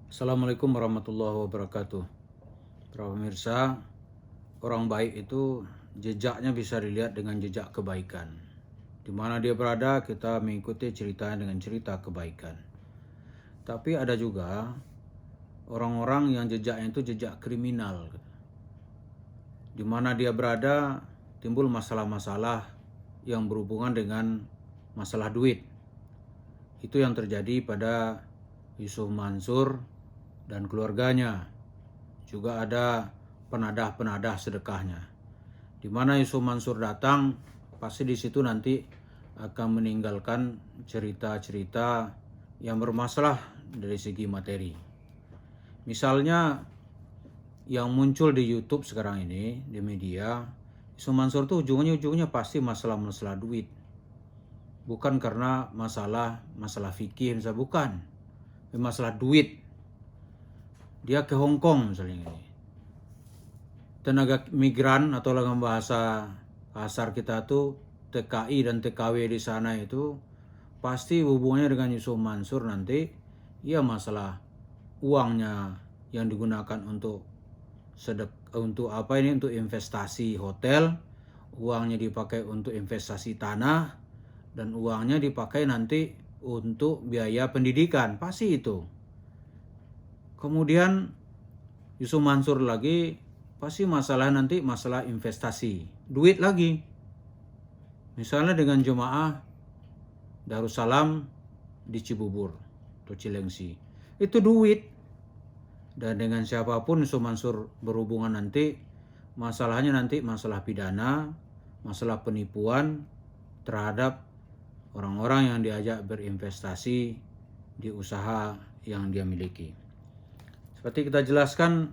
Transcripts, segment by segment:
Assalamualaikum warahmatullahi wabarakatuh. Para pemirsa, orang baik itu jejaknya bisa dilihat dengan jejak kebaikan. Di mana dia berada, kita mengikuti ceritanya dengan cerita kebaikan. Tapi ada juga orang-orang yang jejaknya itu jejak kriminal. Di mana dia berada, timbul masalah-masalah yang berhubungan dengan masalah duit. Itu yang terjadi pada Yusuf Mansur dan keluarganya. Juga ada penadah-penadah sedekahnya. Di mana Yusuf Mansur datang, pasti di situ nanti akan meninggalkan cerita-cerita yang bermasalah dari segi materi. Misalnya yang muncul di YouTube sekarang ini, di media, Yusuf Mansur tuh ujungnya pasti masalah-masalah duit. Bukan karena masalah fikih, misalnya bukan. Masalah duit. Dia ke Hong Kong misalnya ini. Tenaga migran atau dalam bahasa kasar kita tuh TKI dan TKW di sana itu pasti hubungannya dengan Yusuf Mansur nanti ya masalah uangnya yang digunakan untuk untuk investasi hotel, uangnya dipakai untuk investasi tanah, dan uangnya dipakai nanti untuk biaya pendidikan, pasti itu. Kemudian Yusuf Mansur lagi pasti masalah nanti masalah investasi, duit lagi. Misalnya dengan jemaah Darussalam di Cibubur atau Cilengsi, itu duit. Dan dengan siapapun Yusuf Mansur berhubungan nanti, masalahnya nanti masalah pidana, masalah penipuan terhadap orang-orang yang diajak berinvestasi di usaha yang dia miliki. Seperti kita jelaskan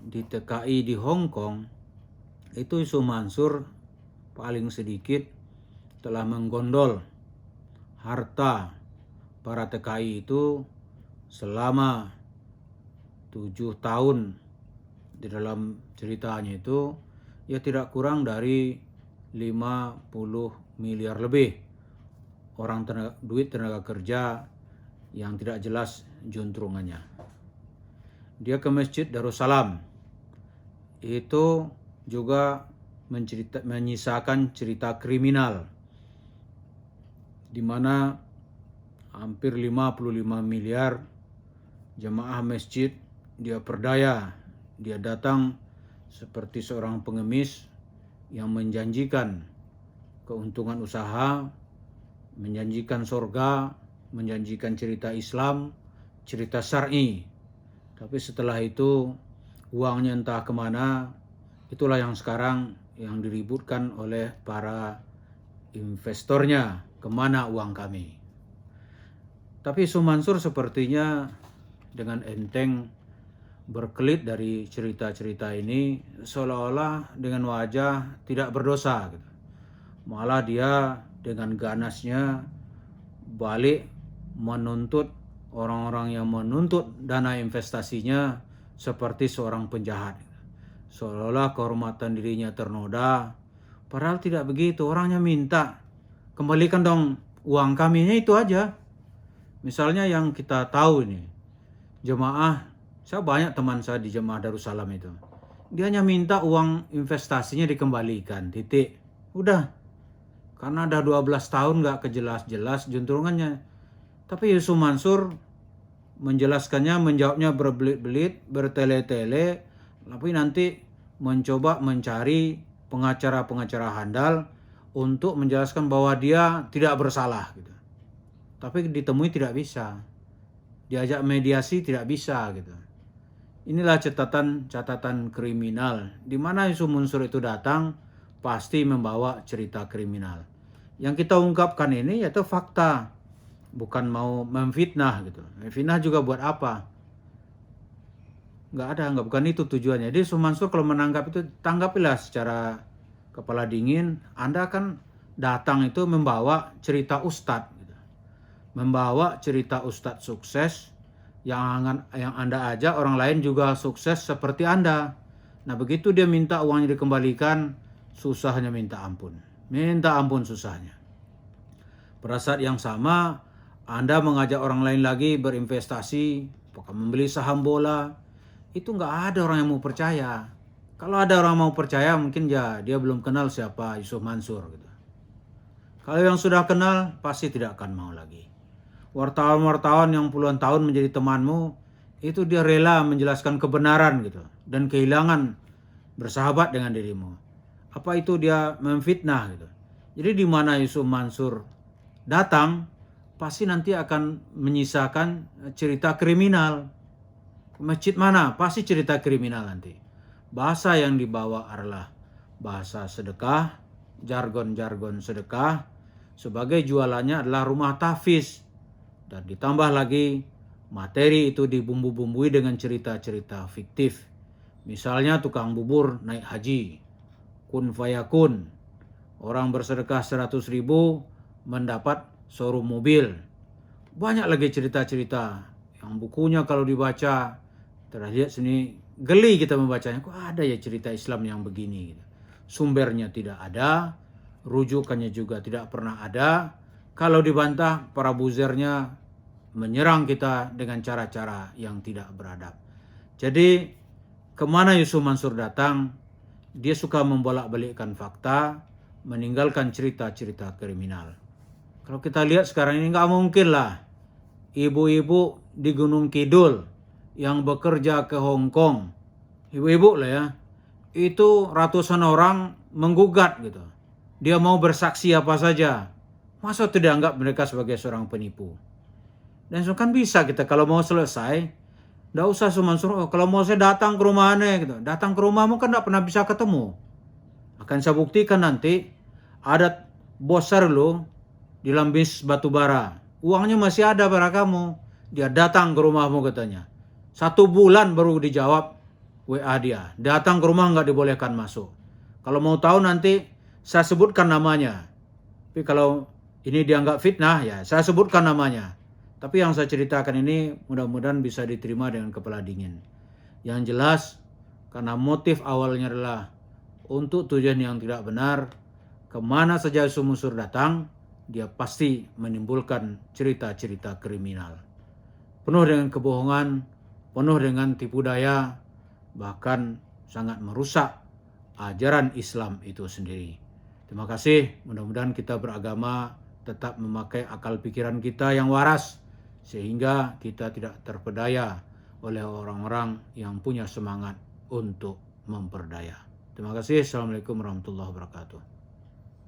di TKI di Hong Kong, itu Yusuf Mansur paling sedikit telah menggondol harta para TKI itu selama 7 tahun. Di dalam ceritanya itu ya tidak kurang dari 50 miliar lebih duit tenaga kerja yang tidak jelas juntrungannya. Dia ke Masjid Darussalam, itu juga menyisakan cerita kriminal, di mana hampir 55 miliar jemaah masjid dia perdaya. Dia datang seperti seorang pengemis yang menjanjikan keuntungan usaha, menjanjikan surga, menjanjikan cerita Islam, cerita syar'i. Tapi setelah itu uangnya entah kemana. Itulah yang sekarang yang diributkan oleh para investornya, kemana uang kami. Tapi Yusuf Mansur sepertinya dengan enteng berkelit dari cerita-cerita ini, seolah-olah dengan wajah tidak berdosa gitu. Malah dia dengan ganasnya balik menuntut orang-orang yang menuntut dana investasinya seperti seorang penjahat. Seolah-olah kehormatan dirinya ternoda, padahal tidak begitu. Orangnya minta, kembalikan dong uang kami, itu aja. Misalnya yang kita tahu ini, jemaah, saya banyak teman saya di jemaah Darussalam itu. Dia hanya minta uang investasinya dikembalikan, titik. Udah. Karena ada 12 tahun gak kejelas-jelas juntrungannya. Tapi Yusuf Mansur menjelaskannya, menjawabnya berbelit-belit, bertele-tele, tapi nanti mencoba mencari pengacara-pengacara handal untuk menjelaskan bahwa dia tidak bersalah gitu. Tapi ditemui tidak bisa. Diajak mediasi tidak bisa gitu. Inilah catatan kriminal, di mana Yusuf Mansur itu datang pasti membawa cerita kriminal. Yang kita ungkapkan ini yaitu fakta, bukan mau memfitnah gitu. Fitnah juga buat apa? Bukan itu tujuannya. Jadi Yusuf Mansur kalau menanggap itu, tanggapilah secara kepala dingin. Anda kan datang itu membawa cerita ustadz gitu. Membawa cerita ustadz sukses yang Anda ajak orang lain juga sukses seperti Anda. Nah begitu dia minta uangnya dikembalikan, susahnya minta ampun. Minta ampun susahnya. Pada saat yang sama Anda mengajak orang lain lagi berinvestasi, apakah membeli saham bola, itu nggak ada orang yang mau percaya. Kalau ada orang mau percaya mungkin ya dia belum kenal siapa Yusuf Mansur gitu. Kalau yang sudah kenal pasti tidak akan mau lagi. Wartawan-wartawan yang puluhan tahun menjadi temanmu itu dia rela menjelaskan kebenaran gitu dan kehilangan bersahabat dengan dirimu. Apa itu dia memfitnah gitu. Jadi di mana Yusuf Mansur datang pasti nanti akan menyisakan cerita kriminal. Masjid mana? Pasti cerita kriminal nanti. Bahasa yang dibawa adalah bahasa sedekah, jargon-jargon sedekah. Sebagai jualannya adalah rumah tahfiz. Dan ditambah lagi materi itu dibumbu-bumbui dengan cerita-cerita fiktif. Misalnya tukang bubur naik haji. Kun fayakun. Orang bersedekah 100.000 mendapat showroom mobil. Banyak lagi cerita-cerita yang bukunya kalau dibaca terlihat sini geli kita membacanya. Kok ada ya cerita Islam yang begini gitu. Sumbernya tidak ada, rujukannya juga tidak pernah ada. Kalau dibantah para buzernya menyerang kita dengan cara-cara yang tidak beradab. Jadi kemana Yusuf Mansur datang, dia suka membolak-balikkan fakta, meninggalkan cerita-cerita kriminal. Kalau kita lihat sekarang ini nggak mungkin lah ibu-ibu di Gunung Kidul yang bekerja ke Hong Kong, ibu-ibu lah ya, itu ratusan orang menggugat gitu. Dia mau bersaksi apa saja. Masa tidak anggap mereka sebagai seorang penipu? Dan so kan bisa kita kalau mau selesai, nggak usah Mansur, oh, kalau mau saya datang ke rumahnya gitu. Datang ke rumahmu kan nggak pernah bisa ketemu. Akan saya buktikan nanti ada bosar lo di Lambis Batubara. Uangnya masih ada pada kamu. Dia datang ke rumahmu katanya. 1 bulan baru dijawab WA dia. Datang ke rumah nggak dibolehkan masuk. Kalau mau tahu nanti saya sebutkan namanya. Tapi kalau ini dianggap fitnah ya saya sebutkan namanya. Tapi yang saya ceritakan ini mudah-mudahan bisa diterima dengan kepala dingin. Yang jelas karena motif awalnya adalah untuk tujuan yang tidak benar. Kemana saja Yusuf Mansur datang, dia pasti menimbulkan cerita-cerita kriminal. Penuh dengan kebohongan, penuh dengan tipu daya, bahkan sangat merusak ajaran Islam itu sendiri. Terima kasih, mudah-mudahan kita beragama tetap memakai akal pikiran kita yang waras, sehingga kita tidak terpedaya oleh orang-orang yang punya semangat untuk memperdaya. Terima kasih. Assalamualaikum warahmatullahi wabarakatuh.